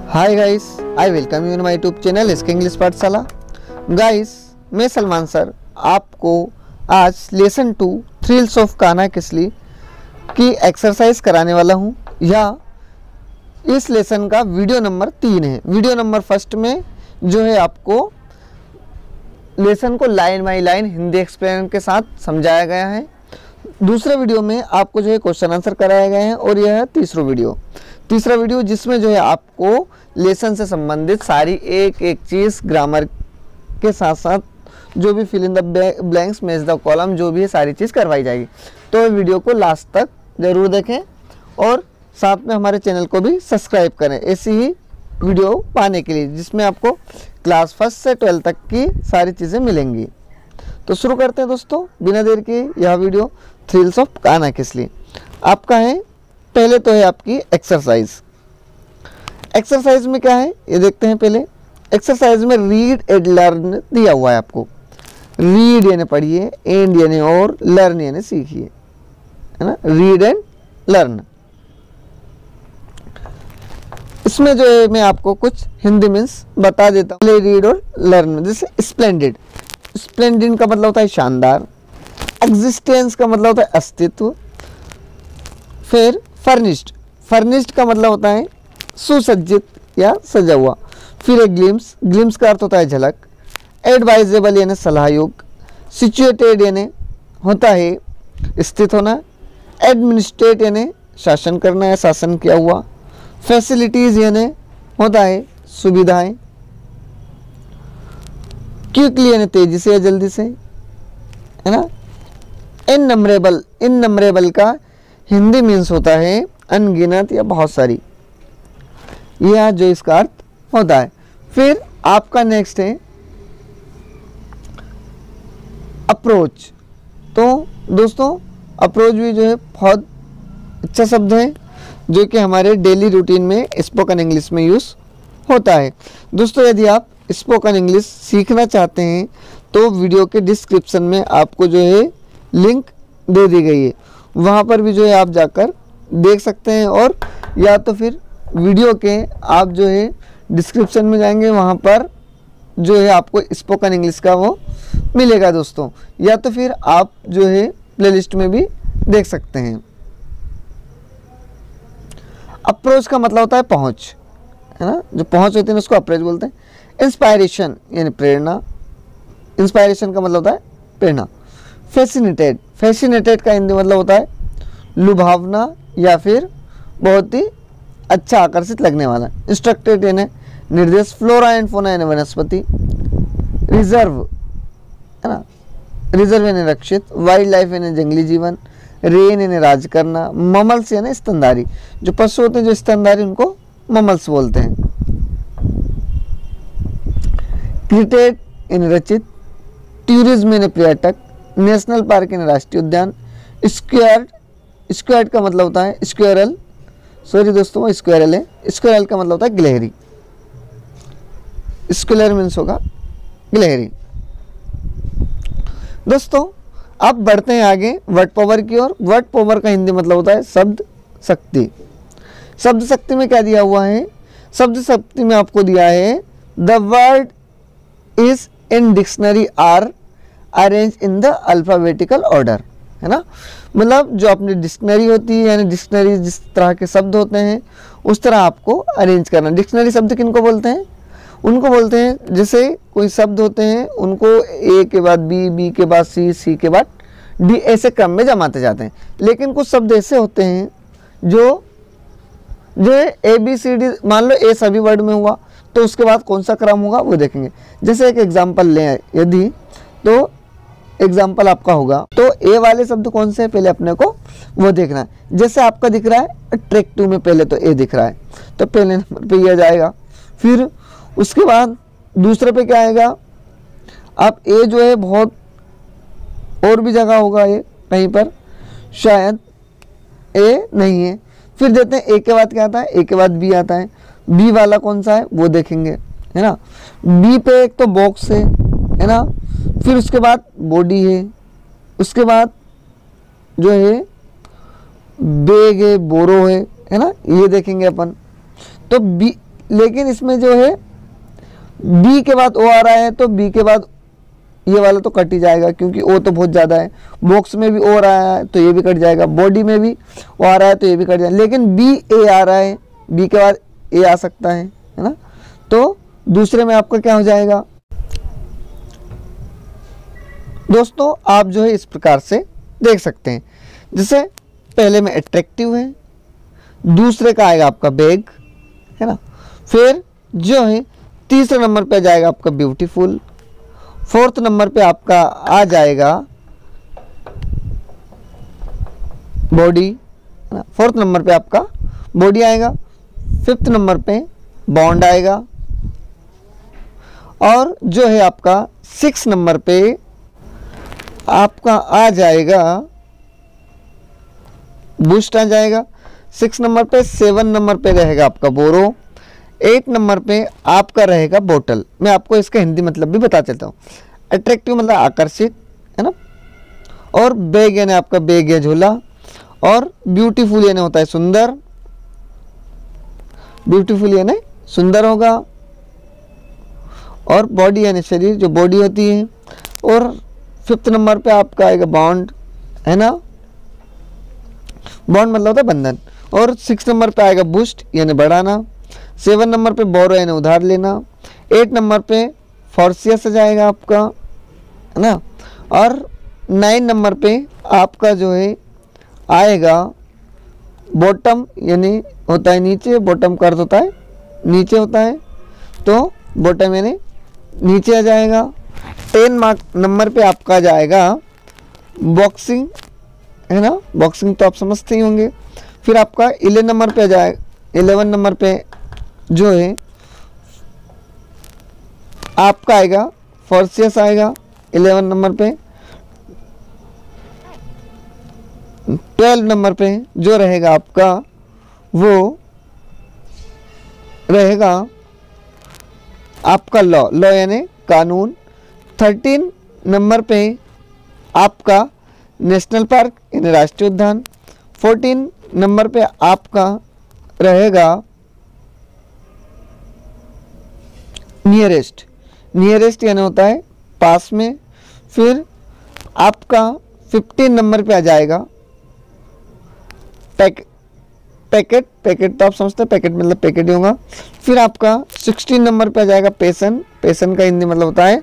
Hi guys, I welcome you in my YouTube channel इसके English पाठशाला। Guys, मैं Salman sir आपको आज lesson 2 thrills of Kanha Kisli की एक्सरसाइज कराने वाला हूँ। या इस लेसन का वीडियो नंबर 3 है। वीडियो नंबर फर्स्ट में जो है आपको लेसन को line by line Hindi explain के साथ समझाया गया है। दूसरे वीडियो में आपको जो है क्वेश्चन आंसर कराए गए हैं और यह है तीसरा वीडियो जिसमें जो है आपको लेसन से संबंधित सारी एक एक चीज़ ग्रामर के साथ साथ जो भी fill in the blanks match the column जो भी है सारी चीज़ करवाई जाएगी। तो वीडियो को लास्ट तक ज़रूर देखें और साथ में हमारे चैनल को भी सब्सक्राइब करें ऐसी ही वीडियो पाने के लिए जिसमें आपको क्लास 1 से 12 तक की सारी चीज़ें मिलेंगी। तो शुरू करते हैं दोस्तों बिना देर के यह video thrills of Kanha Kisli आपका है। पहले तो है आपकी एक्सरसाइज में क्या है ये देखते हैं। पहले एक्सरसाइज में रीड एंड लर्न दिया हुआ है आपको। रीड यानी पढ़िए, एंड यानी और, लर्न यानी सीखिए, है ना। Read and learn. इसमें जो है मैं आपको कुछ हिंदी मीन्स बता देता हूँ। पहले रीड और लर्न में जैसे स्प्लेंडेड, स्प्लेंडेड का मतलब होता है शानदार। एग्जिस्टेंस का मतलब होता है अस्तित्व। फिर फर्निश्ड, फर्निश्ड का मतलब होता है सुसज्जित या सजा हुआ। फिर एक ग्लिम्स, ग्लिम्स का अर्थ होता है झलक। एडवाइजेबल यानी सलाह योग्य। सिचुएटेड यानी होता है स्थित होना। एडमिनिस्ट्रेट यानी शासन करना या शासन किया हुआ। फैसिलिटीज यानी होता है सुविधाएं। क्विकली यानी तेजी से या जल्दी से, है ना। इननंबरेबल, इननंबरेबल का हिंदी मीन्स होता है अनगिनत या बहुत सारी, यह जो इसका अर्थ होता है। फिर आपका नेक्स्ट है अप्रोच। तो दोस्तों अप्रोच भी जो है बहुत अच्छा शब्द है जो कि हमारे डेली रूटीन में स्पोकन इंग्लिश में यूज़ होता है। दोस्तों यदि आप स्पोकन इंग्लिश सीखना चाहते हैं तो वीडियो के डिस्क्रिप्शन में आपको जो है लिंक दे दी गई है, वहाँ पर भी जो है आप जाकर देख सकते हैं। और या तो फिर वीडियो के आप जो है डिस्क्रिप्शन में जाएंगे वहाँ पर जो है आपको स्पोकन इंग्लिश का वो मिलेगा दोस्तों। या तो फिर आप जो है प्लेलिस्ट में भी देख सकते हैं। अप्रोच का मतलब होता है पहुँच, है ना। जो पहुँच होती है उसको अप्रोच बोलते हैं। इंस्पायरेशन यानी प्रेरणा, इंस्पायरेशन का मतलब होता है प्रेरणा। फैसिनेटेड, फैसिनेटेड का हिंदी मतलब होता है लुभावना या फिर बहुत ही अच्छा आकर्षित लगने वाला। इंस्ट्रक्टेड यानी निर्देश। फ्लोरा एंड फोना यानी वनस्पति। रिजर्व, है ना, रिजर्व यानी रक्षित। वाइल्ड लाइफ यानी जंगली जीवन। रेन यानी राज करना। ममल्स यानी स्तनधारी, जो पशु होते हैं जो स्तनधारी उनको ममल्स बोलते हैं। क्रिएटेड यानी रचित। टूरिज्म यानी पर्यटक। नेशनल पार्क यानी राष्ट्रीय उद्यान। स्क्वायर्ड, स्क्वायर्ड का मतलब होता है स्क्वायरल, सॉरी दोस्तों वो स्क्वायरल है। स्क्वायरल का मतलब होता है गिलहरी। स्क्वायर मीन्स होगा गिलहरी। दोस्तों अब बढ़ते हैं आगे वर्ड पावर की ओर। वर्ड पावर का हिंदी मतलब होता है शब्द शक्ति। शब्द शक्ति में क्या दिया हुआ है? शब्द शक्ति में आपको दिया है the word is in dictionary are arrange in the alphabetical order, है ना। मतलब जो अपनी डिक्शनरी होती है यानी डिक्शनरी जिस तरह के शब्द होते हैं उस तरह आपको अरेंज करना। डिक्शनरी शब्द किनको बोलते हैं? उनको बोलते हैं जैसे कोई शब्द होते हैं उनको ए के बाद बी, बी के बाद सी, सी के बाद डी ऐसे क्रम में जमाते जाते हैं। लेकिन कुछ शब्द ऐसे होते हैं जो ए बी सी डी, मान लो ए सभी वर्ड में हुआ तो उसके बाद कौन सा क्रम होगा वो देखेंगे। जैसे एक एग्जाम्पल लें यदि, तो एग्जाम्पल आपका होगा तो ए वाले शब्द कौन से हैं पहले अपने को वो देखना है। जैसे आपका दिख रहा है अट्रैक्टिव में पहले तो ए दिख रहा है तो पहले नंबर पे ये जाएगा। फिर उसके बाद दूसरे पे क्या आएगा? आप ए जो है बहुत और भी जगह होगा ये कहीं पर, शायद ए नहीं है। फिर देते हैं ए के बाद क्या आता है? ए के बाद बी आता है। बी वाला कौन सा है वो देखेंगे, है ना। बी पे एक तो बॉक्स है ना। फिर उसके बाद बॉडी है। उसके बाद जो है बैग है, बोरो है ना, ये देखेंगे अपन। तो बी लेकिन इसमें जो है बी के बाद ओ आ रहा है तो बी के बाद ये वाला तो कट ही जाएगा, क्योंकि ओ तो बहुत ज़्यादा है। बॉक्स में भी ओ रहा है तो ये भी कट जाएगा, बॉडी में भी ओ आ रहा है तो ये भी कट जाएगा। लेकिन बी ए आ रहा है, बी के बाद ए आ सकता है ना, तो दूसरे में आपका क्या हो जाएगा। दोस्तों आप जो है इस प्रकार से देख सकते हैं, जैसे पहले में अट्रैक्टिव है, दूसरे का आएगा आपका बैग, है ना। फिर जो है तीसरे नंबर पे जाएगा आपका ब्यूटीफुल, फोर्थ नंबर पे आपका आ जाएगा बॉडी, है ना। फोर्थ नंबर पे आपका बॉडी आएगा, फिफ्थ नंबर पे बॉन्ड आएगा, और जो है आपका सिक्स नंबर पे आपका आ जाएगा बूस्ट आ जाएगा। 6 नंबर पे, 7 नंबर पे रहेगा आपका बोरो, 8 नंबर पे आपका रहेगा बोतल। मैं आपको इसका हिंदी मतलब भी बता देता हूँ। अट्रैक्टिव मतलब आकर्षित, है ना, और बैग यानी आपका बैग या झोला, और ब्यूटीफुल यानी होता है सुंदर, ब्यूटीफुल यानी सुंदर होगा, और बॉडी यानी शरीर, जो बॉडी होती है, और फिफ्थ नंबर पे आपका आएगा बॉन्ड, है ना, बॉन्ड मतलब होता है बंधन, और 6 नंबर पे आएगा बूस्ट यानी बढ़ाना, 7 नंबर पे बोरो यानी उधार लेना, 8 नंबर पे फॉर्सियस आ जाएगा आपका, है ना, और 9 नंबर पे आपका जो है आएगा बॉटम यानी होता है नीचे, बॉटम का अर्थ होता है नीचे होता है, तो बॉटम यानी नीचे आ जाएगा। 10 नंबर पे आपका जाएगा बॉक्सिंग, है ना, बॉक्सिंग तो आप समझते ही होंगे। फिर आपका 11 नंबर पे आ जाएगा, 11 नंबर पे जो है आपका आएगा फॉर्सियस आएगा 11 नंबर पे। 12 नंबर पे जो रहेगा आपका वो रहेगा आपका लॉ, लॉ यानी कानून। 13 नंबर पे आपका नेशनल पार्क यानी राष्ट्रीय उद्यान। 14 नंबर पे आपका रहेगा नियरेस्ट, नियरेस्ट यानी होता है पास में। फिर आपका 15 नंबर पे आ जाएगा पैकेट, पैकेट तो आप समझते हैं, पैकेट मतलब पैकेट ही होगा। फिर आपका 16 नंबर पे आ जाएगा पैशन, पैशन का हिंदी मतलब होता है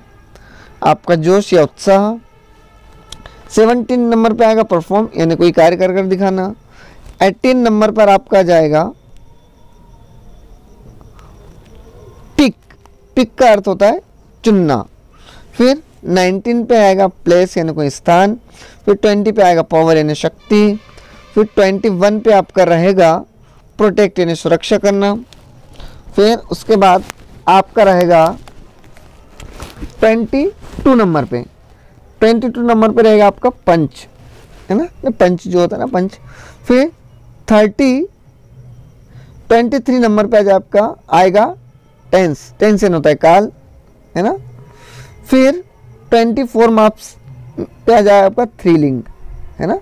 आपका जोश या उत्साह। 17 नंबर पे आएगा परफॉर्म यानी कोई कार्य कर कर दिखाना। 18 नंबर पर आपका जाएगा पिक, पिक का अर्थ होता है चुनना। फिर 19 पे आएगा प्लेस यानी कोई स्थान। फिर 20 पे आएगा पावर यानी शक्ति। फिर 21 पे आपका रहेगा प्रोटेक्ट यानी सुरक्षा करना। फिर उसके बाद आपका रहेगा 22 नंबर पे, 22 नंबर पे रहेगा आपका पंच, है ना, पंच जो होता है ना पंच। फिर 23 नंबर पे आपका आएगा टेंस, टेंस होता है काल, है ना। फिर 24 मार्क्स पे आ जाएगा आपका थ्रिलिंग, है ना,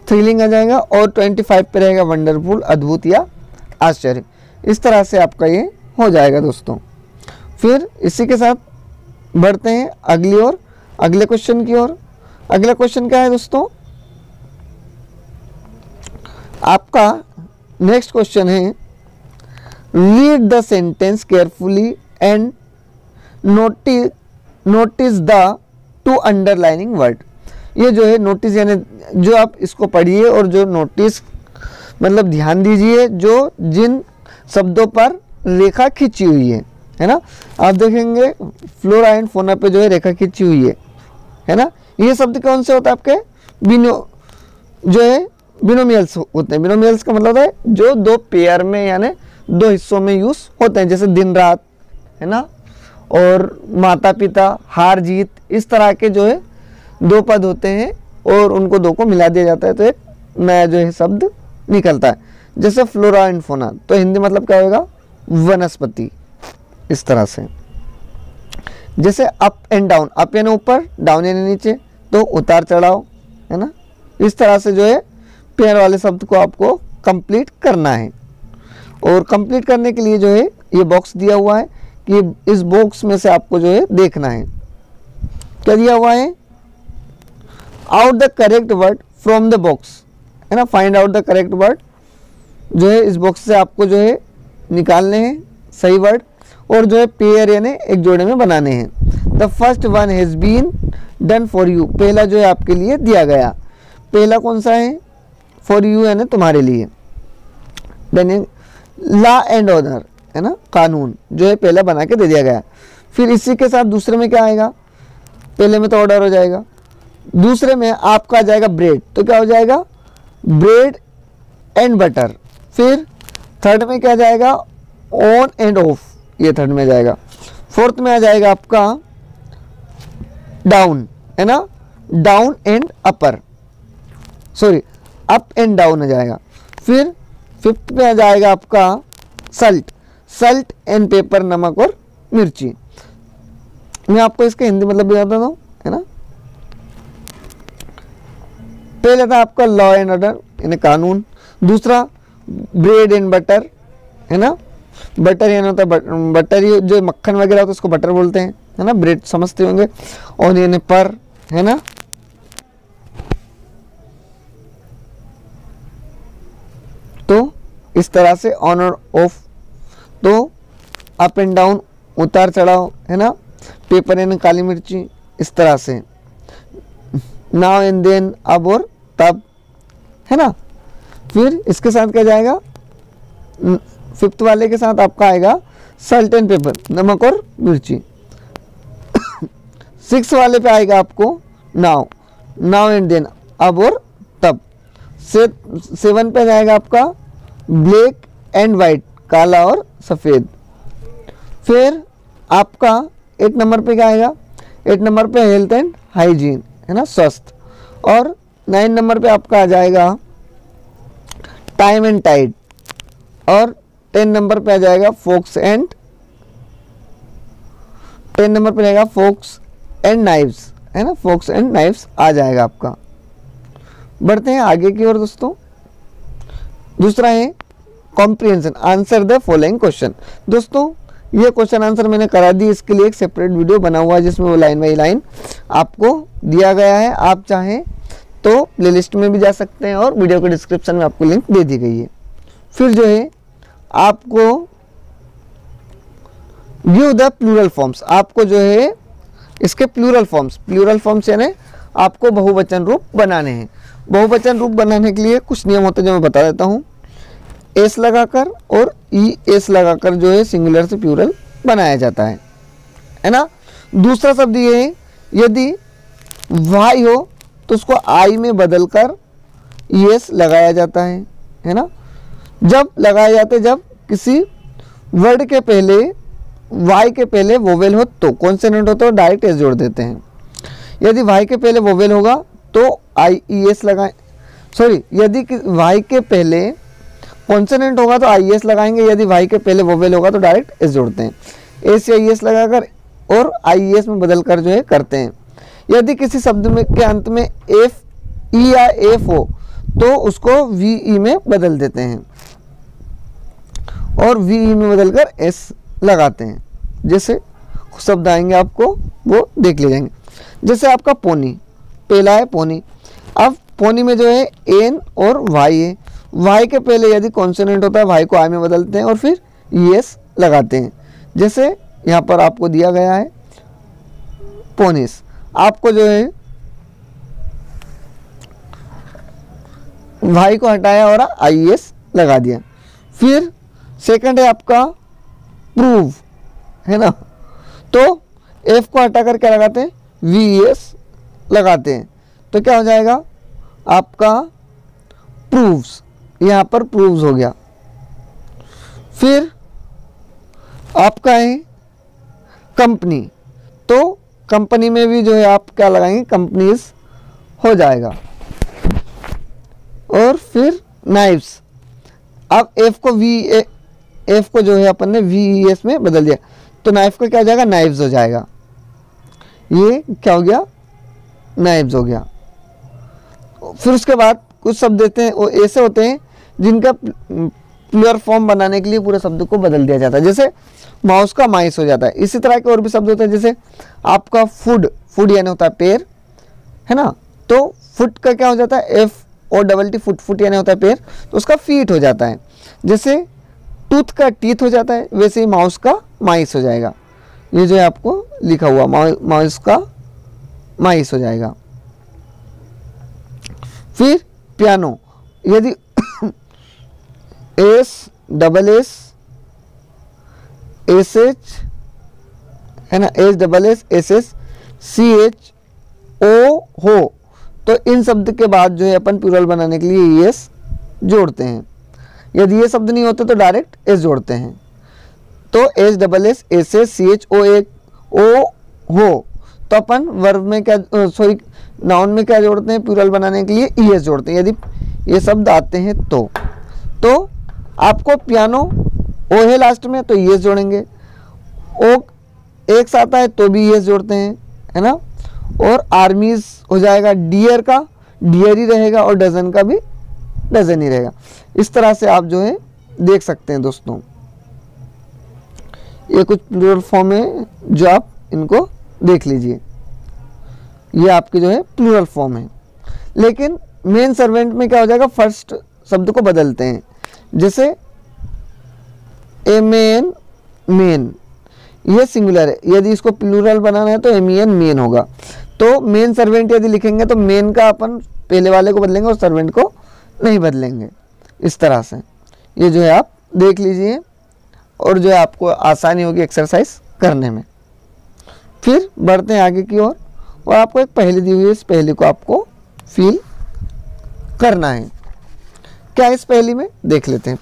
थ्रिलिंग आ जाएगा। और 25 पे रहेगा वंडरफुल, अद्भुत या आश्चर्य। इस तरह से आपका ये हो जाएगा दोस्तों। फिर इसी के साथ बढ़ते हैं अगली ओर, अगले क्वेश्चन की ओर। अगला क्वेश्चन क्या है दोस्तों, आपका नेक्स्ट क्वेश्चन है read the sentence carefully and notice the 2 underlining word. ये जो है नोटिस यानी जो आप इसको पढ़िए और जो नोटिस मतलब ध्यान दीजिए जो जिन शब्दों पर रेखा खींची हुई है ना। आप देखेंगे फ्लोरा एंड फोना पे जो है रेखा खींची हुई है ना। ये शब्द कौन से होता है आपके जो है बिनोमियल्स होते हैं। बिनोमियल्स का मतलब है जो 2 पेयर में यानी 2 हिस्सों में यूज होते हैं, जैसे दिन रात, है ना, और माता पिता, हार जीत, इस तरह के जो है 2 पद होते हैं और उनको 2 को मिला दिया जाता है तो एक नया जो है शब्द निकलता है। जैसे फ्लोरा एंड फोना, तो हिंदी मतलब क्या होगा, वनस्पति, इस तरह से। जैसे अप एंड डाउन, अप यानी ऊपर, डाउन यानी नीचे, तो उतार चढ़ाव, है ना। इस तरह से जो है पेयर वाले शब्द को आपको कंप्लीट करना है। और कंप्लीट करने के लिए जो है ये बॉक्स दिया हुआ है कि इस बॉक्स में से आपको जो है देखना है। क्या दिया हुआ है? Out the correct word from the box, है ना, find out the correct word, जो है इस बॉक्स से आपको जो है निकालने हैं सही वर्ड और जो है पेयर यानी एक जोड़े में बनाने हैं। The first one has been done for you, पहला जो है आपके लिए दिया गया। पहला कौन सा है? फॉर यू यानी तुम्हारे लिए। देन लॉ एंड ऑर्डर, है ना, कानून जो है पहला बना के दे दिया गया। फिर इसी के साथ दूसरे में क्या आएगा? पहले में तो ऑर्डर हो जाएगा, दूसरे में आपका आ जाएगा ब्रेड, तो क्या हो जाएगा? Bread and butter. फिर थर्ड में क्या जाएगा? ऑन एंड ऑफ, ये थर्ड में जाएगा। फोर्थ में आ जाएगा आपका डाउन, है ना, down and upper, sorry up and down आ जाएगा। फिर फिफ्थ में आ जाएगा आपका सल्ट, सल्ट एंड पेपर, नमक और मिर्ची। मैं आपको इसका हिंदी मतलब भी बता दूं, है ना। पहले था आपका लॉ एंड ऑर्डर यानी कानून, दूसरा ब्रेड एंड बटर, है ना, बटर यानी होता है बटर, ये जो मक्खन वगैरह होता है उसको बटर बोलते हैं, है ना, ब्रेड समझते होंगे। और यानी पर, है ना, तो इस तरह से ऑन और ऑफ, तो अप एंड डाउन, उतार चढ़ाव, है ना, पेपर यानी काली मिर्ची, इस तरह से नाउ एंड देन, अब और तब, है ना। फिर इसके साथ क्या जाएगा? फिफ्थ वाले के साथ आपका आएगा सल्ट एंड पेपर, नमक और मिर्ची। सिक्स वाले पे आएगा आपको नाउ, नाउ एंड देन, अब और तब। सेवन पे जाएगा आपका ब्लैक एंड वाइट, काला और सफ़ेद। फिर आपका 8 नंबर पे क्या आएगा? 8 नंबर पे हेल्थ एंड हाइजीन, है ना, स्वस्थ। और 9 नंबर पे आपका आ जाएगा टाइम एंड टाइड। और 10 नंबर पे आ जाएगा फोक्स एंड, 10 नंबर पे रहेगा फोक्स एंड नाइव्स, है ना, फोक्स एंड नाइव्स आ जाएगा आपका। बढ़ते हैं आगे की ओर दोस्तों। दूसरा है comprehension, answer the following question. दोस्तों ये क्वेश्चन आंसर मैंने करा दी, इसके लिए एक सेपरेट वीडियो बना हुआ है जिसमें वो लाइन बाई लाइन आपको दिया गया है। आप चाहें तो प्लेलिस्ट में भी जा सकते हैं और वीडियो के डिस्क्रिप्शन में आपको लिंक दे दी गई है। फिर जो है आपको गिव द प्लूरल फॉर्म्स, आपको जो है इसके प्लूरल फॉर्म्स यानी आपको बहुवचन रूप बनाने हैं। बहुवचन रूप बनाने के लिए कुछ नियम होते हैं जो मैं बता देता हूँ। एस लगाकर और ई एस लगाकर जो है सिंगुलर से प्लूरल बनाया जाता है ना। दूसरा शब्द ये है, यदि वाई हो तो उसको आई में बदलकर एस लगाया जाता है ना। जब लगाया जाता है जब किसी वर्ड के पहले वाई के पहले वोवेल हो तो, कॉन्सोनेंट हो तो डायरेक्ट एस जोड़ देते हैं। यदि वाई के पहले वोवेल होगा तो आई ई एस लगाएं, सॉरी यदि वाई के पहले कॉन्सोनेंट होगा तो आई एस लगाएंगे, यदि वाई के पहले वोवेल होगा तो डायरेक्ट एस जोड़ते हैं। एस या ई एस लगाकर और आई एस में बदल कर जो है करते हैं। यदि किसी शब्द में के अंत में एफ ई या एफ हो तो उसको वी ई में बदल देते हैं और वी ई में बदलकर एस लगाते हैं। जैसे शब्द आएंगे आपको वो देख ले जाएंगे। जैसे आपका पोनी, पहला है पोनी। अब पोनी में जो है एन और वाई है। वाई के पहले यदि कॉन्सोनेंट होता है वाई को आई में बदलते हैं और फिर ई एस लगाते हैं। जैसे यहाँ पर आपको दिया गया है पोनिस, आपको जो है वाई को हटाया और आई एस लगा दिया। फिर सेकंड है आपका प्रूव, है ना, तो एफ को हटाकर क्या लगाते हैं वी एस लगाते हैं तो क्या हो जाएगा आपका प्रूव्स, यहाँ पर प्रूव्स हो गया। फिर आपका है कंपनी, तो कंपनी में भी जो है आप क्या लगाएंगे कंपनीज हो जाएगा। और फिर नाइफ्स, अब एफ को जो है अपन ने वी एस में बदल दिया तो नाइफ का क्या हो जाएगा नाइफ्स हो जाएगा। ये क्या हो गया नाइफ्स हो गया। फिर उसके बाद कुछ शब्द देते हैं वो ऐसे होते हैं जिनका प्लूरल फॉर्म बनाने के लिए पूरे शब्द को बदल दिया जाता है। जैसे माउस का माइस हो जाता है। इसी तरह के और भी शब्द होते हैं, जैसे आपका फूड, फूड यानी होता है पैर, है ना, तो फुट का क्या हो जाता है, FOOT, फुट, फुट यानी होता है पैर, तो उसका फीट हो जाता है। जैसे टूथ का टीथ हो जाता है, वैसे ही माउस का माइस हो जाएगा। ये जो है आपको लिखा हुआ माउस का माइस हो जाएगा। फिर पियानो, यदि SSS है ना, SSSCHO हो, तो इन शब्द के बाद जो है अपन प्लूरल बनाने के लिए ES जोड़ते हैं। यदि ये शब्द नहीं होते तो डायरेक्ट S जोड़ते हैं। तो SSSCHO हो, तो अपन वर्ब में क्या, सॉरी नाउन में क्या जोड़ते हैं, प्लूरल बनाने के लिए ES जोड़ते हैं, यदि ये शब्द आते हैं तो आपको पियानो O है लास्ट में तो ES जोड़ेंगे, O एक साथ आता है तो भी ES जोड़ते हैं, है ना। और आर्मीज हो जाएगा, डियर का डियर ही रहेगा और डजन का भी डजन ही रहेगा। इस तरह से आप जो है देख सकते हैं दोस्तों। ये कुछ प्लूरल फॉर्म है जो आप इनको देख लीजिए, ये आपके जो है प्लूरल फॉर्म है। लेकिन मेन सर्वेंट में क्या हो जाएगा, फर्स्ट शब्द को बदलते हैं। जैसे MEN, मेन, ये सिंगुलर है, यदि इसको प्लूरल बनाना है तो MEN, मेन होगा। तो मेन सर्वेंट यदि लिखेंगे तो मेन का अपन पहले वाले को बदलेंगे और सर्वेंट को नहीं बदलेंगे। इस तरह से ये जो है आप देख लीजिए, और जो है आपको आसानी होगी एक्सरसाइज करने में। फिर बढ़ते हैं आगे की ओर, और आपको एक पहेली दी हुई है, इस पहेली को आपको फील करना है। क्या इस पहेली में देख लेते हैं।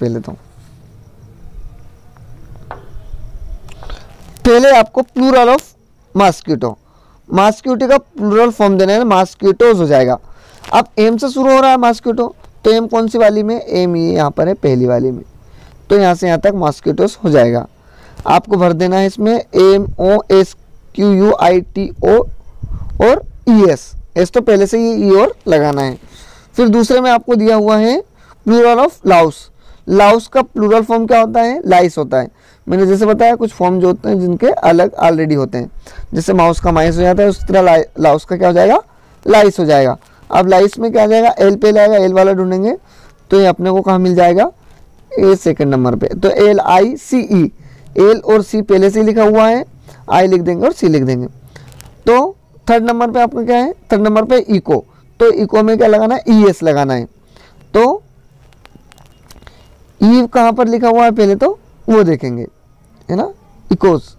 पहले आपको प्लूरल ऑफ मॉस्किटो, मॉस्किटो का प्लूरल फॉर्म देना है, मॉस्किटोज हो जाएगा। अब एम से शुरू हो रहा है मॉस्किटो, तो एम कौन सी वाली में, एम ये यहाँ पर है पहली वाली में, तो यहाँ से यहाँ तक मॉस्किटोज हो जाएगा। आपको भर देना है इसमें MOSQUITO और ES, एस तो पहले से ही E और लगाना है। फिर दूसरे में आपको दिया हुआ है प्लूरल ऑफ लाउस, लाउस का प्लूरल फॉर्म क्या होता है, लाइस होता है। मैंने जैसे बताया कुछ फॉर्म जो होते हैं जिनके अलग ऑलरेडी होते हैं, जैसे माउस का माइस हो जाता है, उस तरह लाउस का क्या हो जाएगा, लाइस हो जाएगा। अब लाइस में क्या आ जाएगा, L पे आएगा, L वाला ढूंढेंगे तो ये अपने को कहाँ मिल जाएगा, A सेकंड नंबर पे, तो LICE, L और C पहले से लिखा हुआ है, I लिख देंगे और C लिख देंगे। तो थर्ड नंबर पे आपका क्या है, थर्ड नंबर पे इको, तो इको में क्या लगाना है, ES लगाना है। तो ई कहाँ पर लिखा हुआ है पहले तो वो देखेंगे, है ना, इकोस,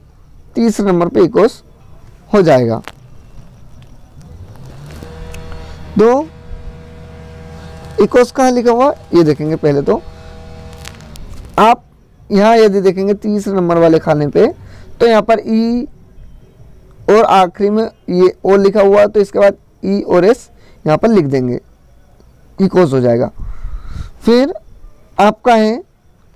तीसरे नंबर पे इकोस हो जाएगा। दो इकोस कहाँ लिखा हुआ ये देखेंगे पहले तो। आप यहाँ यदि देखेंगे तीसरे नंबर वाले खाने पे, तो यहाँ पर ई और आखिरी में ये ओ लिखा हुआ है, तो इसके बाद ई और एस यहाँ पर लिख देंगे, इकोस हो जाएगा। फिर आपका है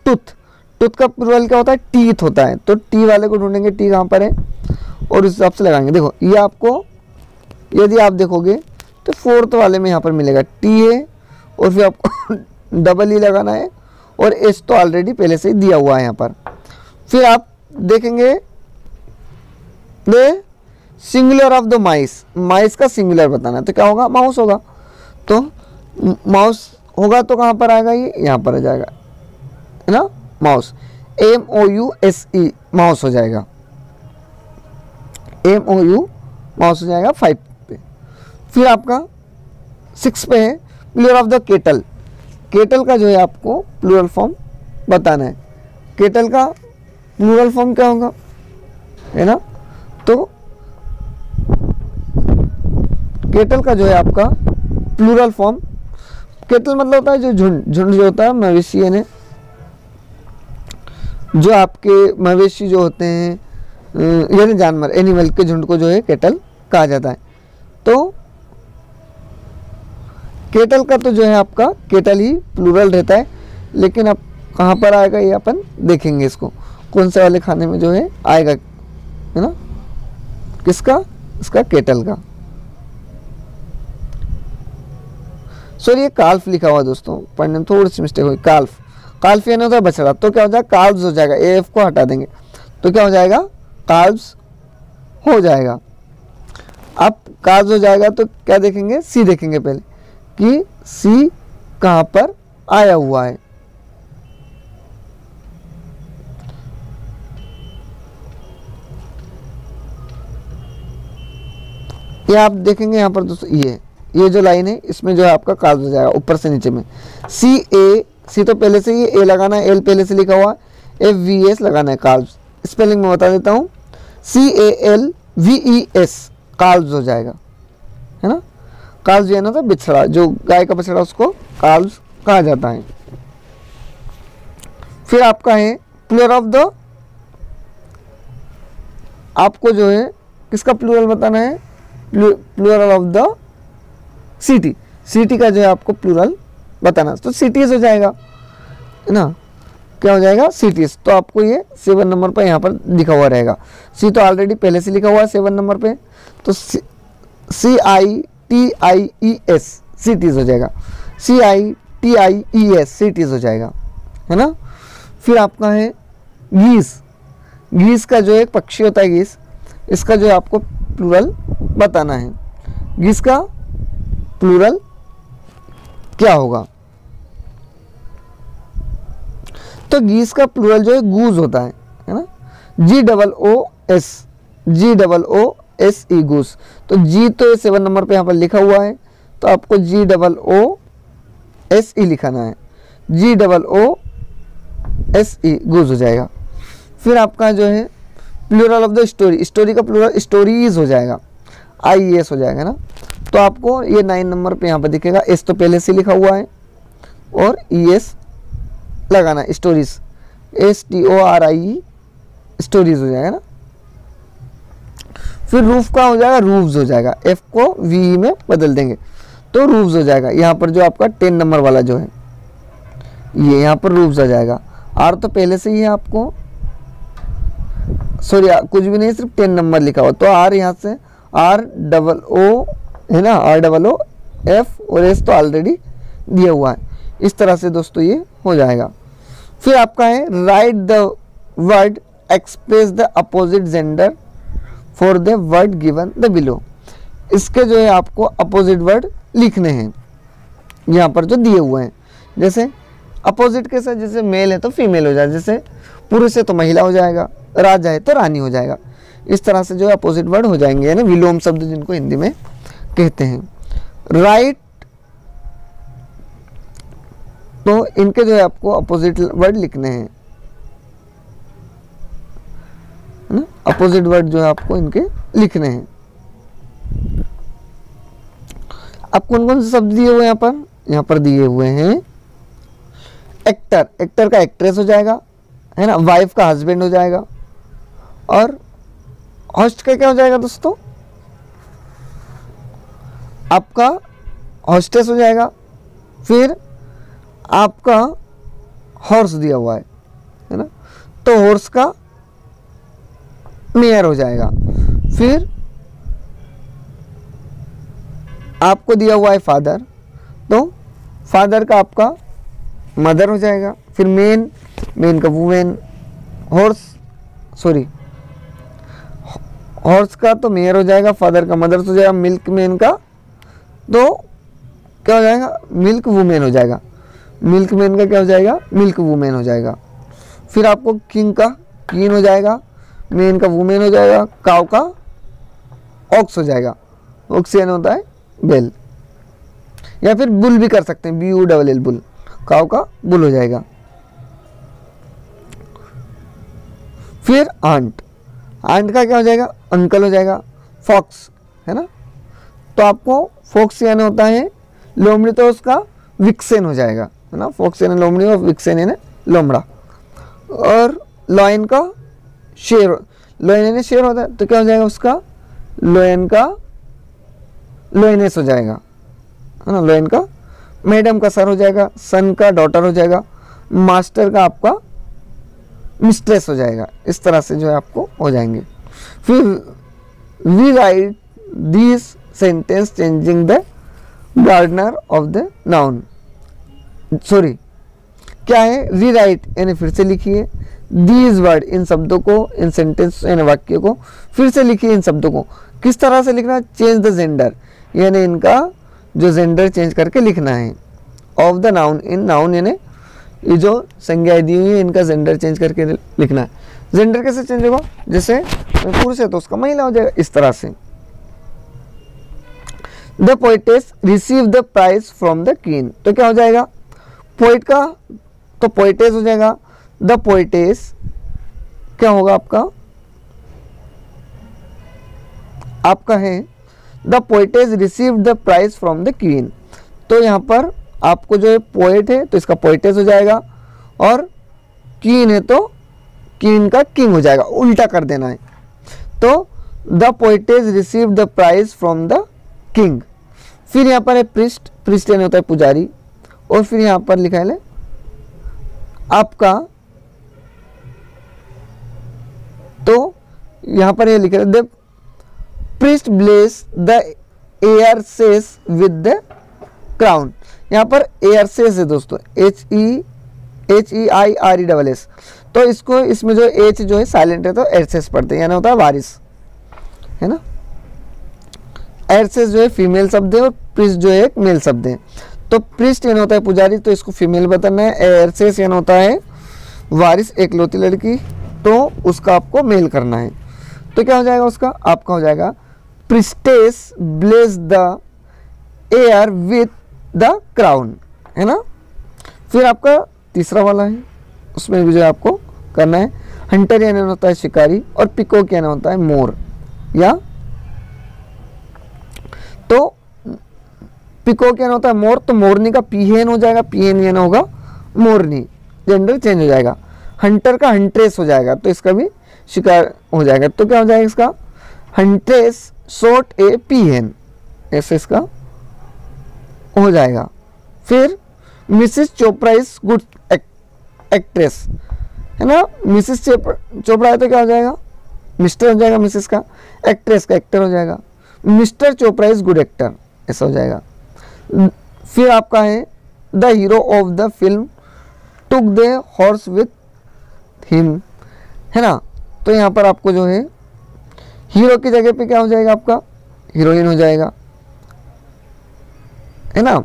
टूथ, टूथ का प्लूरल क्या होता है, टीथ होता है, तो टी वाले को ढूंढेंगे, टी कहाँ पर है और उस हिसाब से लगाएंगे। देखो ये आपको यदि आप देखोगे तो फोर्थ वाले में यहाँ पर मिलेगा टी है, और फिर आपको डबल ई लगाना है, और एस तो ऑलरेडी पहले से ही दिया हुआ है यहाँ पर। फिर आप देखेंगे the singular of the mice, mice का सिंगुलर बताना है, तो क्या होगा, माउस होगा। तो माउस होगा तो कहाँ पर आएगा, ये यहाँ पर आ जाएगा, है ना, माउस, MOUSE, माउस हो जाएगा, MOU माउस हो जाएगा 5 पे। फिर आपका 6 पे है plural of the kettle, kettle का जो है आपको प्लूरल फॉर्म बताना है। केटल का प्लूरल फॉर्म क्या होगा, है ना, तो केटल का जो है आपका प्लूरल फॉर्म, केटल मतलब होता है जो झुंड, झुंड जो होता है मवेशी, यानी जो आपके मवेशी जो होते हैं, यानी जानवर, एनिमल के झुंड को जो है केटल कहा जाता है। तो केटल का तो जो है आपका केटल ही प्लूरल रहता है, लेकिन अब कहाँ पर आएगा ये अपन देखेंगे, इसको कौन से वाले खाने में जो है आएगा, है ना, किसका, इसका केटल का। सॉरी ये काल्फ लिखा हुआ दोस्तों, पढ़ने में थोड़ी सी मिस्टेक हुई, काल्फ, काल्फ यानी होता है बछड़ा, तो क्या हो जाएगा काल्व्स हो जाएगा, एफ को हटा देंगे तो क्या हो जाएगा काल्व्स हो जाएगा। अब काल्व्स हो जाएगा तो क्या देखेंगे, सी देखेंगे पहले कि सी कहाँ पर आया हुआ है। ये आप देखेंगे यहाँ पर दोस्तों, ये जो लाइन है इसमें जो है आपका काल्व्स हो जाएगा ऊपर से नीचे में। सी ए, सी तो पहले से ही ए लगाना है, एल पहले से लिखा हुआ है, एफ वी एस लगाना है काल्व्स। स्पेलिंग में बता देता हूँ, C A L V E S calves हो जाएगा, है ना। काल्व्स यानी ना बिछड़ा, जो गाय का बछड़ा उसको काल्व्स कहा जाता है। फिर आपका है प्लूरल ऑफ द, आपको जो है किसका प्लूरल बताना है, plural of the city, city का जो है आपको प्लूरल बताना, तो सिटीज हो जाएगा, है ना। क्या हो जाएगा सिटीज, तो आपको ये 7 नंबर पर यहाँ पर लिखा हुआ रहेगा। सी तो ऑलरेडी पहले से लिखा हुआ है 7 नंबर पे, तो C I T I E S cities हो जाएगा, C I T I E S cities हो जाएगा, है ना। फिर आपका है गीस, गीस का जो एक पक्षी होता है गीस, इसका जो है आपको प्लूरल बताना है। गीस का प्लूरल क्या होगा, तो गीस का प्लूरल जो है गूज होता है ना, G double O S, G double O S E goose. तो जी तो 7 नंबर पे यहाँ पर लिखा हुआ है, तो आपको जी डबल ओ एस ई लिखाना है, जी डबल ओ एस ई गूज हो जाएगा। फिर आपका जो है plural of the story, story का प्लूरल स्टोरीज हो जाएगा, आई एस हो जाएगा ना। तो आपको ये 9 नंबर पे यहाँ पर दिखेगा, एस तो पहले से लिखा हुआ है और ई एस लगाना, stories, S T O R I E stories हो जाएगा ना। फिर रूफ का हो जाएगा रूफ्स हो जाएगा, एफ को वी में बदल देंगे तो रूफ्स हो जाएगा। यहाँ पर जो आपका 10 नंबर वाला जो है ये यहाँ पर रूफ्स आ जाएगा। आर तो पहले से ही है आपको, सॉरी कुछ भी नहीं, सिर्फ 10 नंबर लिखा हुआ, तो आर यहाँ से आर डबल ओ है ना, आर डबल ओ एफ और एस तो ऑलरेडी दिया हुआ है। इस तरह से दोस्तों ये हो जाएगा। फिर आपका है right the word express the opposite gender for the word given the below, इसके जो है आपको अपोजिट वर्ड लिखने हैं यहाँ पर जो दिए हुए हैं। जैसे अपोजिट के साथ, जैसे मेल है तो फीमेल हो जाएगा, जैसे पुरुष है तो महिला हो जाएगा, राजा है तो रानी हो जाएगा। इस तरह से जो है अपोजिट वर्ड हो जाएंगे, है ना, विलोम शब्द जिनको हिंदी में कहते हैं। राइट, तो इनके जो है आपको अपोजिट वर्ड लिखने हैं, है ना, अपोजिट वर्ड जो है आपको इनके लिखने हैं। अब कौन कौन से शब्द दिए हुए हैं यहाँ पर दिए हुए हैं एक्टर, एक्टर का एक्ट्रेस हो जाएगा, है ना, वाइफ का हस्बैंड हो जाएगा, और होस्ट का क्या हो जाएगा दोस्तों, आपका हॉस्टेस हो जाएगा। फिर आपका हॉर्स दिया हुआ है ना, तो हॉर्स का मेयर हो जाएगा। फिर आपको दिया हुआ है फादर, तो फादर का आपका मदर हो जाएगा। फिर मेन, मेन का वुमेन, हॉर्स, सॉरी हॉर्स का तो मेयर हो जाएगा, फादर का मदर हो जाएगा, मिल्क मैन का तो क्या हो जाएगा, मिल्क वुमेन हो जाएगा, मिल्क मैन का क्या हो जाएगा, मिल्क वुमेन हो जाएगा। फिर आपको किंग का क्वीन हो जाएगा, मेन का वुमेन हो जाएगा, काव का ऑक्स हो जाएगा, ऑक्स यानी होता है बेल, या फिर बुल भी कर सकते हैं, B U double L bull, cow का बुल हो जाएगा। फिर आंट, आंट का क्या हो जाएगा, अंकल हो जाएगा। फॉक्स है ना, तो आपको फॉक्स यानी होता है लोमड़ी, तो उसका विक्सेन हो जाएगा, है ना, फॉक्स यानी लोमड़ी और विक्सेन यानी लोमड़ा। और लॉयन का शेर, लॉयन यानी शेर होता है, तो क्या हो जाएगा उसका, लॉयन का लॉयनेस हो जाएगा, है ना, लॉयन का मैडम का सर हो जाएगा, सन का डॉटर हो जाएगा, मास्टर का आपका मिस्ट्रेस हो जाएगा। इस तरह से जो है आपको हो जाएंगे। फिर we write this sentence changing the gardener of the noun, sorry क्या है, रीराइट यानी फिर से लिखिए, दीज वर्ड इन शब्दों को, इन सेंटेंस यानी वाक्य को फिर से लिखिए। इन शब्दों को किस तरह से लिखना है, चेंज द जेंडर यानी इनका जो जेंडर चेंज करके लिखना है, of the noun in noun यानी ये जो संज्ञाएं दी हुई है इनका जेंडर चेंज करके लिखना है। जेंडर कैसे चेंज होगा, जैसे पुरुष है तो उसका महिला हो जाएगा, इस तरह से। The poetess receive the prize from the queen, तो क्या हो जाएगा, पोइट का तो पोइटेस हो जाएगा, द पोइटेस क्या होगा आपका है the poetess receive the prize from the queen. तो यहाँ पर आपको जो है पोएट है तो इसका पोइटेस हो जाएगा, और क्वीन है तो क्वीन का किंग हो जाएगा, उल्टा कर देना है। तो the poetess receive the prize from the king. फिर यहाँ पर है प्रिस्ट, प्रिस्ट यानी होता है पुजारी, और फिर यहाँ पर लिखा है आपका, तो यहाँ पर ये लिखा है the priest bless the heiresses with the crown. यहाँ पर एयरसेस है दोस्तों, HEIRESS, तो इसको इसमें जो एच जो है साइलेंट है तो एयरसेस पढ़ते हैं, यानी होता है वारिस, है ना। एयरसेस जो है फीमेल शब्द है और प्रिस्ट जो है एक मेल शब्द है। तो प्रिस्ट यानी होता है पुजारी, तो इसको फीमेल बताना है। एयरसेस यानी होता है वारिस, एक लौती लड़की, तो उसका आपको मेल करना है। तो क्या हो जाएगा उसका, आपका हो जाएगा priestess bless the air with the crown, है ना। फिर आपका तीसरा वाला है, उसमें भी जो आपको करना है, हंटर यानी होता है शिकारी, और पिकॉक यानी होता है मोर, या तो पिकॉक यानी होता है मोर, तो मोरनी का पीएन हो जाएगा, पीएन यानी होगा मोरनी, जेंडर चेंज हो जाएगा। हंटर का हंट्रेस हो जाएगा, तो इसका भी शिकार हो जाएगा। तो क्या हो जाएगा इसका, हंट्रेस शॉर्ट ए पीएन, ऐसे इसका हो जाएगा। फिर Mrs Chopra is good actress, है ना। मिसेस चोपड़ा है तो क्या हो जाएगा, मिस्टर हो जाएगा, मिसेस का, एक्ट्रेस का एक्टर हो जाएगा। Mister Chopra is good actor, ऐसा हो जाएगा। फिर आपका है the hero of the film took the horse with him, है ना। तो यहाँ पर आपको जो है हीरो की जगह पे क्या हो जाएगा, आपका हीरोइन हो जाएगा, है ना।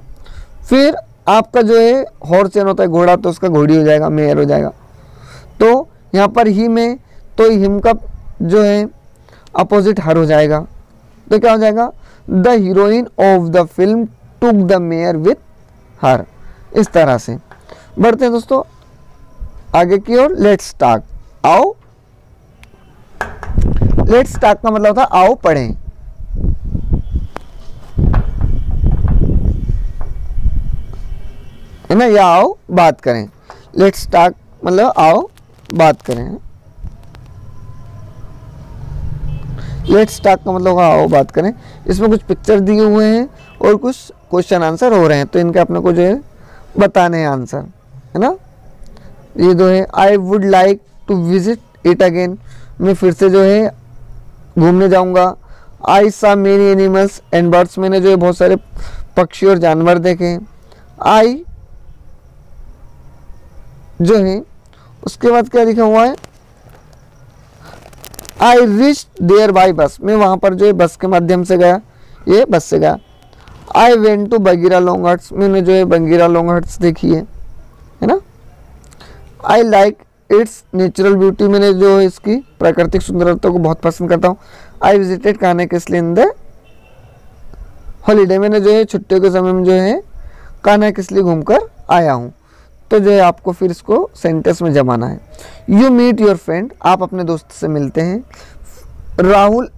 फिर आपका जो है हॉर्स यानी होता है घोड़ा, तो उसका घोड़ी हो जाएगा, मेयर हो जाएगा। तो यहाँ पर ही में तो हिम का जो है अपोजिट हर हो जाएगा, तो क्या हो जाएगा, the heroine of the film took the mayor with her. इस तरह से बढ़ते हैं दोस्तों आगे की ओर। लेट्स टॉक, आओ, लेट्स टॉक का मतलब होता है आओ पढ़ें, है ना, या आओ बात करें। लेट्स टॉक मतलब आओ बात करें। लेट्स टॉक का मतलब आओ बात करें। इसमें कुछ पिक्चर दिए हुए हैं और कुछ क्वेश्चन आंसर हो रहे हैं, तो इनके अपने को जो है बताने हैं आंसर, है ना। ये जो है I would like to visit it again, मैं फिर से जो है घूमने जाऊंगा। आई सा मेनी एनिमल्स एंड बर्ड्स, मैंने जो है बहुत सारे पक्षी और जानवर देखे। आई जो है उसके बाद क्या लिखा हुआ है, आई रिच देयर बाई बस, मैं वहां पर जो है बस के माध्यम से गया, ये बस से गया। I went to Bagheera long huts, मैंने जो है बगीरा लॉन्ग हट्स देखी है ना। I like its natural beauty, मैंने जो है इसकी प्राकृतिक सुंदरता को बहुत पसंद करता हूँ। I visited Kanha Kisli in the holiday, मैंने जो है छुट्टियों के समय में जो है कान्हा किसली घूमकर आया हूँ। तो जो है आपको फिर इसको सेंटेंस में जमाना है। यू मीट योर फ्रेंड, आप अपने दोस्त से मिलते हैं। Rahul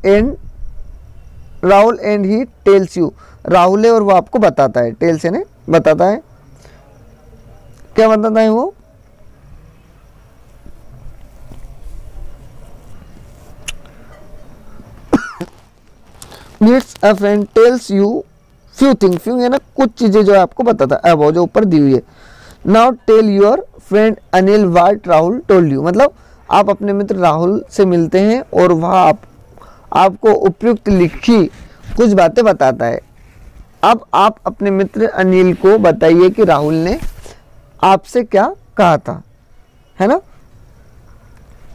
and he tells you, Rahul है और वो आपको बताता है, टेल्स यानी बताता है। क्या बताता है वो, meets a friend tells you few thing, few है ना कुछ चीजें जो आपको बताता है, अब वो जो ऊपर दी हुई है। Now tell your friend Anil what Rahul told you, मतलब आप अपने मित्र राहुल से मिलते हैं और वह आपको उपयुक्त लिखी कुछ बातें बताता है। अब आप अपने मित्र अनिल को बताइए कि राहुल ने आपसे क्या कहा था, है ना।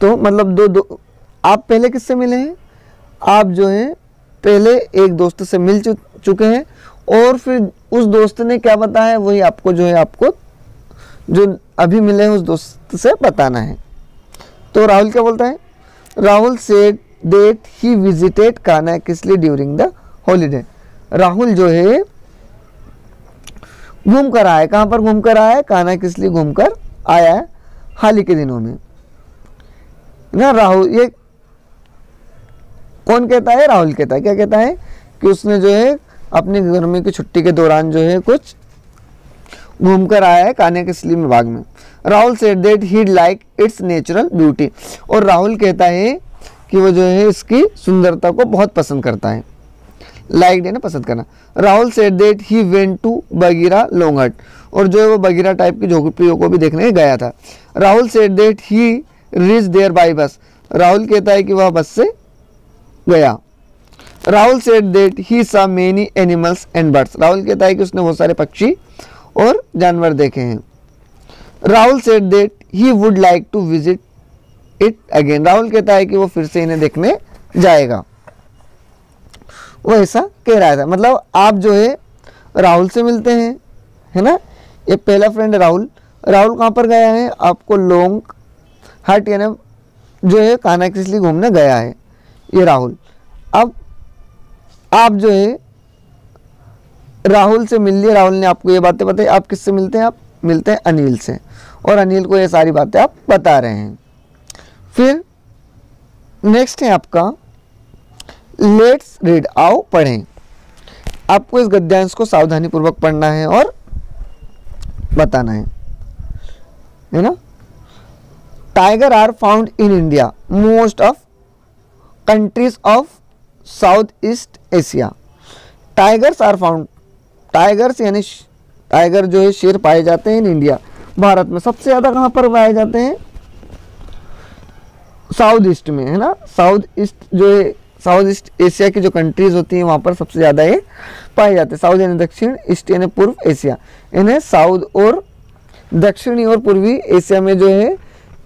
तो मतलब दो आप पहले किससे मिले हैं, आप जो है पहले एक दोस्त से मिल चुके हैं और फिर उस दोस्त ने क्या बताया वही आपको जो है आपको जो अभी मिले हैं उस दोस्त से बताना है। तो राहुल क्या बोलता है, Rahul said that he visited Kanha Kisli during the holiday. Rahul जो है घूम कर आया, कहाँ पर घूम कर आया है, कान्हा किसली घूम कर आया है हाल ही के दिनों में ना। राहुल, ये कौन कहता है, राहुल कहता है। क्या कहता है कि उसने जो है अपनी गर्मी की छुट्टी के दौरान जो है कुछ घूम कर आया है कान्हा किसली में बाग में। Rahul said that he like its natural beauty, और राहुल कहता है कि वो जो है इसकी सुंदरता को बहुत पसंद करता है। लाइक है ना, पसंद करना। Rahul said that he went to Bagheera long hut, और जो है वो बगीरा टाइप की झोपड़ियों को भी देखने गया था। Rahul said that he reach there by bus, Rahul कहता है कि वह बस से गया। राहुल सेड दैट ही सा many animals and birds, Rahul कहता है कि उसने बहुत सारे पक्षी और जानवर देखे हैं। Rahul said that he would like to visit it again, Rahul कहता है कि वो फिर से इन्हें देखने जाएगा। वो ऐसा कह रहा था, मतलब आप जो है राहुल से मिलते हैं, है ना। ये पहला फ्रेंड राहुल, राहुल कहाँ पर गया है, आपको लोंग हट यानी जो है कान्हा किसली घूमने गया है ये राहुल। अब आप जो है राहुल से मिल लिए, राहुल ने आपको ये बातें बताई। आप किससे मिलते हैं, आप मिलते हैं अनिल से, और अनिल को ये सारी बातें आप बता रहे हैं। फिर नेक्स्ट है आपका लेट्स रीड, आओ पढ़ें। आपको इस गद्यांश को सावधानी पूर्वक पढ़ना है और बताना है ना। Tiger are found in India most of countries of South East Asia. Tigers are found, tigers यानी टाइगर जो है शेर पाए जाते हैं इन इंडिया, भारत में सबसे ज़्यादा कहाँ पर पाए जाते हैं, साउथ ईस्ट में, है ना। साउथ ईस्ट जो है साउथ ईस्ट एशिया की जो कंट्रीज होती हैं वहाँ पर सबसे ज़्यादा ये पाए जाते हैं। साउथ यानी दक्षिण, ईस्ट यानी पूर्व एशिया, इन्हें साउथ और दक्षिणी और पूर्वी एशिया में जो है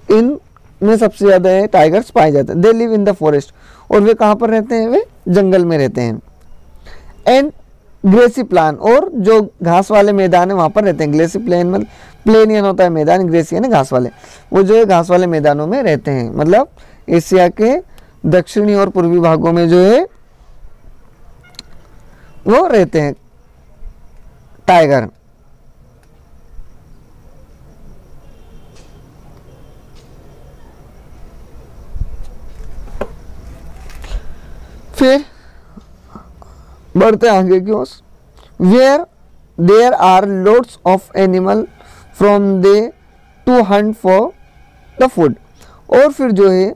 इन में सबसे ज़्यादा है टाइगर्स पाए जाते हैं। They live in the forest, और वे कहाँ पर रहते हैं, वे जंगल में रहते हैं। एंड ग्रेसी प्लान, और जो घास वाले मैदान है वहाँ पर रहते हैं। ग्रेसी प्लेन मतलब प्लेन यानी होता है मैदान, ग्रेसी यानी घास वाले, वो जो है घास वाले मैदानों में रहते हैं। मतलब एशिया के दक्षिणी और पूर्वी भागों में जो है वो रहते हैं टाइगर। फिर बढ़ते आगे की ओर, where there are loads of animal from they to hunt for the food, और फिर जो है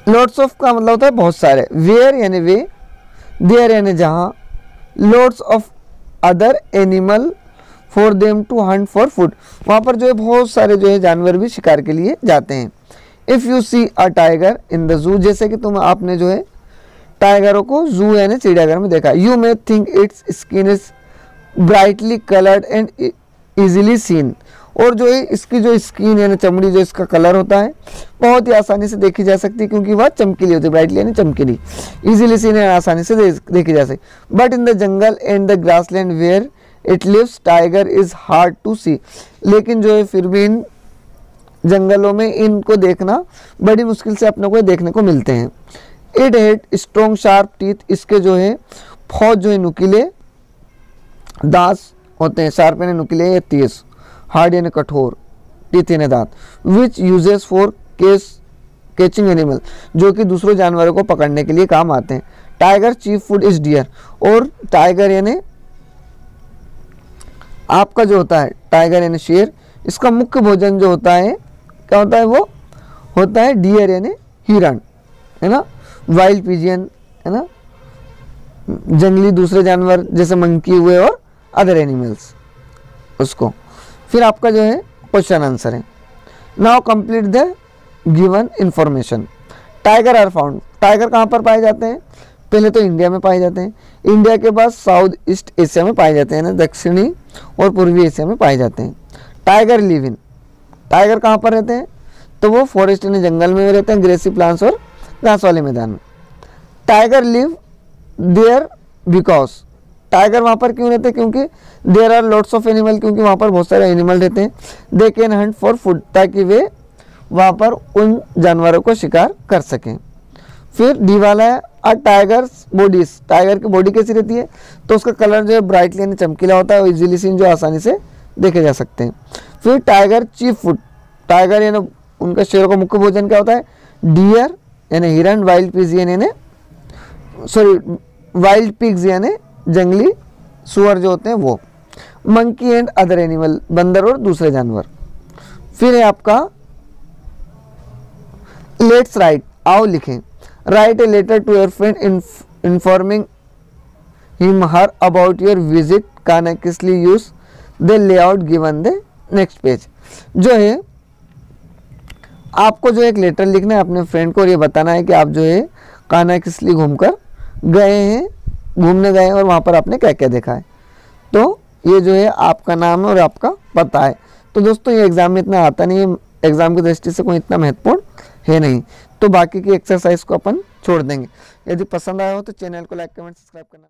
लॉट्स ऑफ का मतलब होता है बहुत सारे, वेयर यानी वे, देयर यानी जहाँ, lots of other animal for them to hunt for food, वहाँ पर जो है बहुत सारे जो है जानवर भी शिकार के लिए जाते हैं। If you see a tiger in the zoo, जैसे कि तुम आपने जो है टाइगरों को जू यानी चिड़ियाघर में देखा। You may think its skin is brightly coloured and easily seen, और जो है इसकी जो स्किन यानी चमड़ी जो इसका कलर होता है बहुत ही आसानी से देखी जा सकती है, क्योंकि वह चमकीली होती है। ब्राइटली यानी चमकीली, इजीली सीन यानी आसानी से देखी जा सकती। But in the jungle and the grassland where it lives tiger is hard to see, लेकिन जो है फिर भी इन जंगलों में इनको देखना बड़ी मुश्किल से अपने को देखने को मिलते हैं। It had strong sharp teeth, इसके जो है बहुत जो है नुकीले दांत होते हैं। शार्प यानी नुकीले या तेज, हार्ड यानी कठोर, टीथ यानी दांत। Which uses for catching animal, जो कि दूसरों जानवरों को पकड़ने के लिए काम आते हैं। Tiger chief food is deer, और टाइगर यानी आपका जो होता है टाइगर यानी शेर, इसका मुख्य भोजन जो होता है क्या होता है, वो होता है डियर यानी हिरण, है ना। वाइल्ड पिजियन, है ना, जंगली दूसरे जानवर जैसे मंकी हुए और अदर एनिमल्स उसको। फिर आपका जो है क्वेश्चन आंसर है। Now complete the given information. Tiger are found, tiger कहाँ पर पाए जाते हैं, पहले तो इंडिया में पाए जाते हैं, इंडिया के बाद साउथ ईस्ट एशिया में पाए जाते हैं ना, दक्षिणी और पूर्वी एशिया में पाए जाते हैं। टाइगर लिव इन, टाइगर कहाँ पर रहते हैं? तो वो फॉरेस्ट यानी जंगल में रहते हैं, ग्रेसी प्लांट्स और घास वाले मैदान में। Tiger live there because, tiger वहाँ पर क्यों रहते हैं? क्योंकि there are lots of animal, क्योंकि वहाँ पर बहुत सारे एनिमल रहते हैं। They can hunt for food, ताकि वे वहाँ पर उन जानवरों को शिकार कर सकें। फिर डी वाला है अ टाइगर्स बॉडीज, टाइगर की बॉडी कैसी रहती है? तो उसका कलर जो है ब्राइटली यानी चमकीला होता है और इजीली सीन, जो आसानी से देखे जा सकते हैं। फिर टाइगर चीफ फूड, टाइगर यानी उनका शेरों का मुख्य भोजन क्या होता है? डियर यानी हिरन, वाइल्ड पिग्स यानी वाइल्ड पिग्स यानी जंगली सुअर जो होते हैं वो, मंकी एंड अदर एनिमल, बंदर और दूसरे जानवर। फिर है आपका लेट्स राइट, आओ लिखें। Write a letter to your friend informing him her about your visit, concisely use the layout given the next page. जो है आपको जो एक लेटर लिखना है अपने फ्रेंड को और ये बताना है कि आप जो है कानाकिसली घूमकर गए हैं, घूमने गए हैं और वहाँ पर आपने क्या क्या देखा है। तो ये जो है आपका नाम है और आपका पता है। तो दोस्तों ये एग्ज़ाम में इतना आता नहीं है, एग्ज़ाम की दृष्टि से कोई इतना महत्वपूर्ण है नहीं, तो बाकी की एक्सरसाइज को अपन छोड़ देंगे। यदि पसंद आया हो तो चैनल को लाइक कमेंट सब्सक्राइब करना।